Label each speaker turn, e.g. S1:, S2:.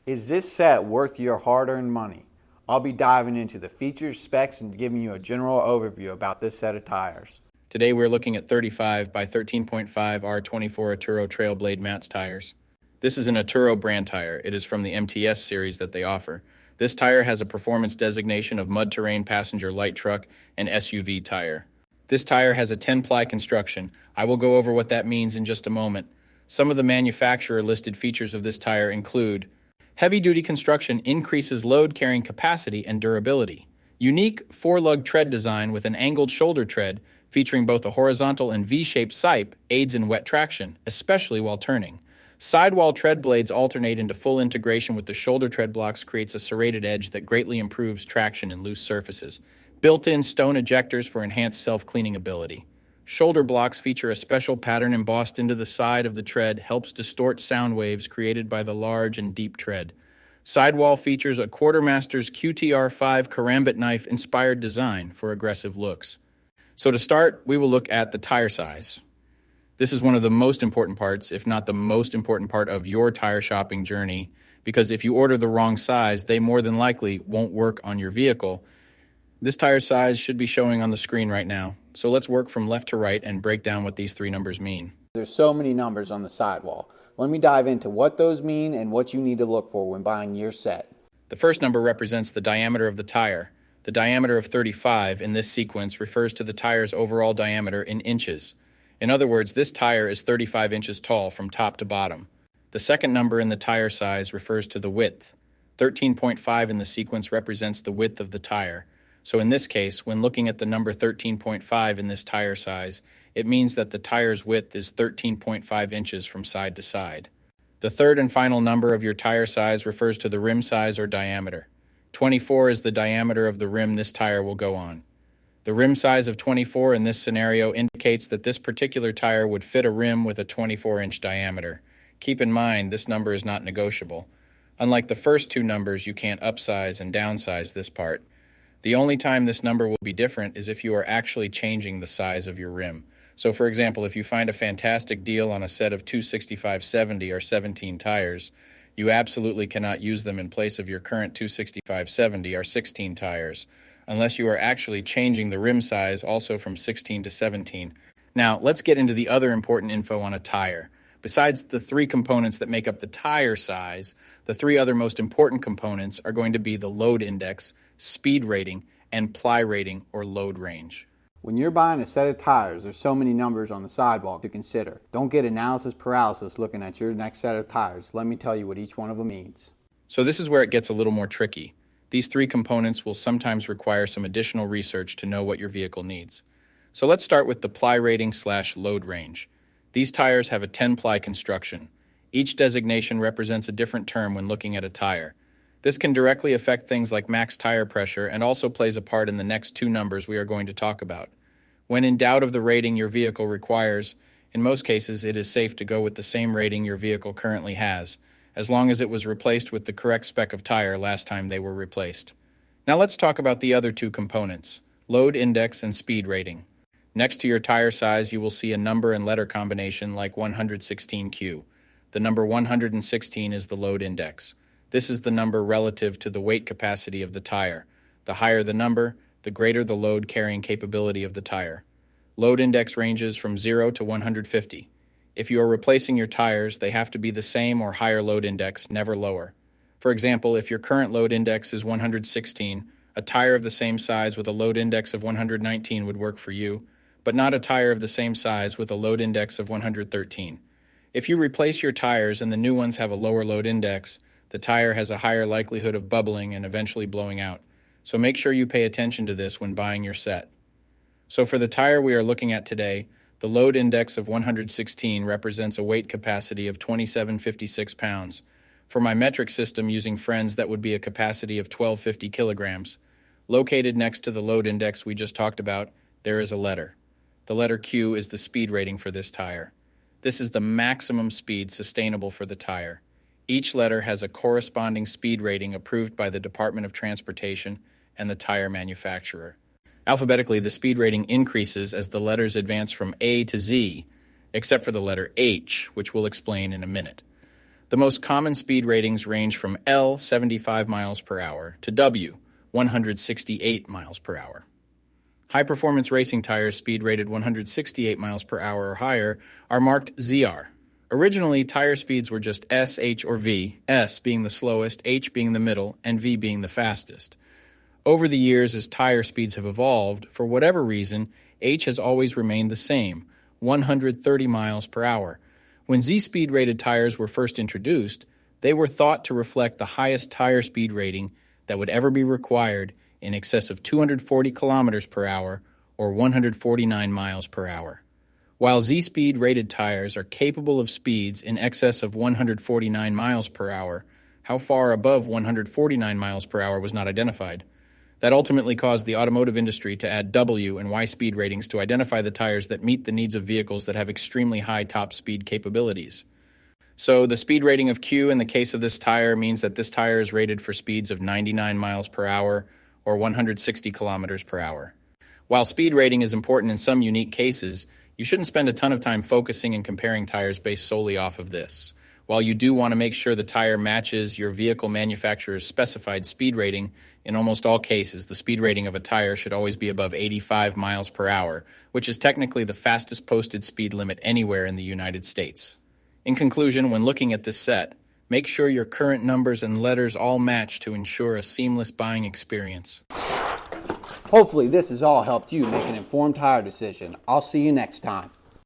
S1: Is this set worth your hard-earned money? I'll be diving into the features, specs, and giving you a general overview about this set of tires.
S2: Today we're looking at 35 by 13.50r24 Atturo Trail Blade Mts tires. This is an Atturo brand tire. It is from the MTS series that they offer. This tire has a performance designation of mud terrain passenger light truck and SUV tire. This tire has a 10-ply construction. I will go over what that means in just a moment. Some of the manufacturer listed features of this tire include: heavy-duty construction increases load carrying capacity and durability. Unique four-lug tread design with an angled shoulder tread featuring both a horizontal and V-shaped sipe aids in wet traction, especially while turning. Sidewall tread blades alternate into full integration with the shoulder tread blocks, creates a serrated edge that greatly improves traction in loose surfaces. Built-in stone ejectors for enhanced self-cleaning ability. Shoulder blocks feature a special pattern embossed into the side of the tread, helps distort sound waves created by the large and deep tread. Sidewall features a Quartermaster's QTR5 karambit knife-inspired design for aggressive looks. So to start, we will look at the tire size. This is one of the most important parts, if not the most important part of your tire shopping journey, because if you order the wrong size, they more than likely won't work on your vehicle. This tire size should be showing on the screen right now. So let's work from left to right and break down what these three numbers mean.
S1: There's so many numbers on the sidewall. Let me dive into what those mean and what you need to look for when buying your set.
S2: The first number represents the diameter of the tire. The diameter of 35 in this sequence refers to the tire's overall diameter in inches. In other words, this tire is 35 inches tall from top to bottom. The second number in the tire size refers to the width. 13.5 in the sequence represents the width of the tire. So in this case, when looking at the number 13.5 in this tire size, it means that the tire's width is 13.5 inches from side to side. The third and final number of your tire size refers to the rim size or diameter. 24 is the diameter of the rim this tire will go on. The rim size of 24 in this scenario indicates that this particular tire would fit a rim with a 24-inch diameter. Keep in mind, this number is not negotiable. Unlike the first two numbers, you can't upsize and downsize this part. The only time this number will be different is if you are actually changing the size of your rim. So for example, if you find a fantastic deal on a set of 265/70 or 17 tires, you absolutely cannot use them in place of your current 265/70 or 16 tires, unless you are actually changing the rim size also from 16 to 17. Now, let's get into the other important info on a tire. Besides the three components that make up the tire size, the three other most important components are going to be the load index, speed rating, and ply rating or load range.
S1: When you're buying a set of tires, there's so many numbers on the sidewall to consider. Don't get analysis paralysis looking at your next set of tires. Let me tell you what each one of them means.
S2: So this is where it gets a little more tricky. These three components will sometimes require some additional research to know what your vehicle needs. So let's start with the ply rating / load range. These tires have a 10-ply construction. Each designation represents a different term when looking at a tire. This can directly affect things like max tire pressure and also plays a part in the next two numbers we are going to talk about. When in doubt of the rating your vehicle requires, in most cases it is safe to go with the same rating your vehicle currently has, as long as it was replaced with the correct spec of tire last time they were replaced. Now let's talk about the other two components, load index and speed rating. Next to your tire size, you will see a number and letter combination like 116Q. The number 116 is the load index. This is the number relative to the weight capacity of the tire. The higher the number, the greater the load carrying capability of the tire. Load index ranges from 0 to 150. If you are replacing your tires, they have to be the same or higher load index, never lower. For example, if your current load index is 116, a tire of the same size with a load index of 119 would work for you, but not a tire of the same size with a load index of 113. If you replace your tires and the new ones have a lower load index, the tire has a higher likelihood of bubbling and eventually blowing out. So make sure you pay attention to this when buying your set. So for the tire we are looking at today, the load index of 116 represents a weight capacity of 2756 pounds. For my metric system using friends, that would be a capacity of 1250 kilograms. Located next to the load index we just talked about, there is a letter. The letter Q is the speed rating for this tire. This is the maximum speed sustainable for the tire. Each letter has a corresponding speed rating approved by the Department of Transportation and the tire manufacturer. Alphabetically, the speed rating increases as the letters advance from A to Z, except for the letter H, which we'll explain in a minute. The most common speed ratings range from L, 75 miles per hour, to W, 168 miles per hour. High-performance racing tires speed rated 168 miles per hour or higher are marked ZR. Originally, tire speeds were just S, H, or V, S being the slowest, H being the middle, and V being the fastest. Over the years, as tire speeds have evolved, for whatever reason, H has always remained the same, 130 miles per hour. When Z-speed rated tires were first introduced, they were thought to reflect the highest tire speed rating that would ever be required, in excess of 240 kilometers per hour or 149 miles per hour. While Z-speed rated tires are capable of speeds in excess of 149 miles per hour, how far above 149 miles per hour was not identified. That ultimately caused the automotive industry to add W and Y speed ratings to identify the tires that meet the needs of vehicles that have extremely high top speed capabilities. So the speed rating of Q in the case of this tire means that this tire is rated for speeds of 99 miles per hour or 160 kilometers per hour. While speed rating is important in some unique cases, you shouldn't spend a ton of time focusing and comparing tires based solely off of this. While you do want to make sure the tire matches your vehicle manufacturer's specified speed rating, in almost all cases, the speed rating of a tire should always be above 85 miles per hour, which is technically the fastest posted speed limit anywhere in the United States. In conclusion, when looking at this set, make sure your current numbers and letters all match to ensure a seamless buying experience.
S1: Hopefully this has all helped you make an informed tire decision. I'll see you next time.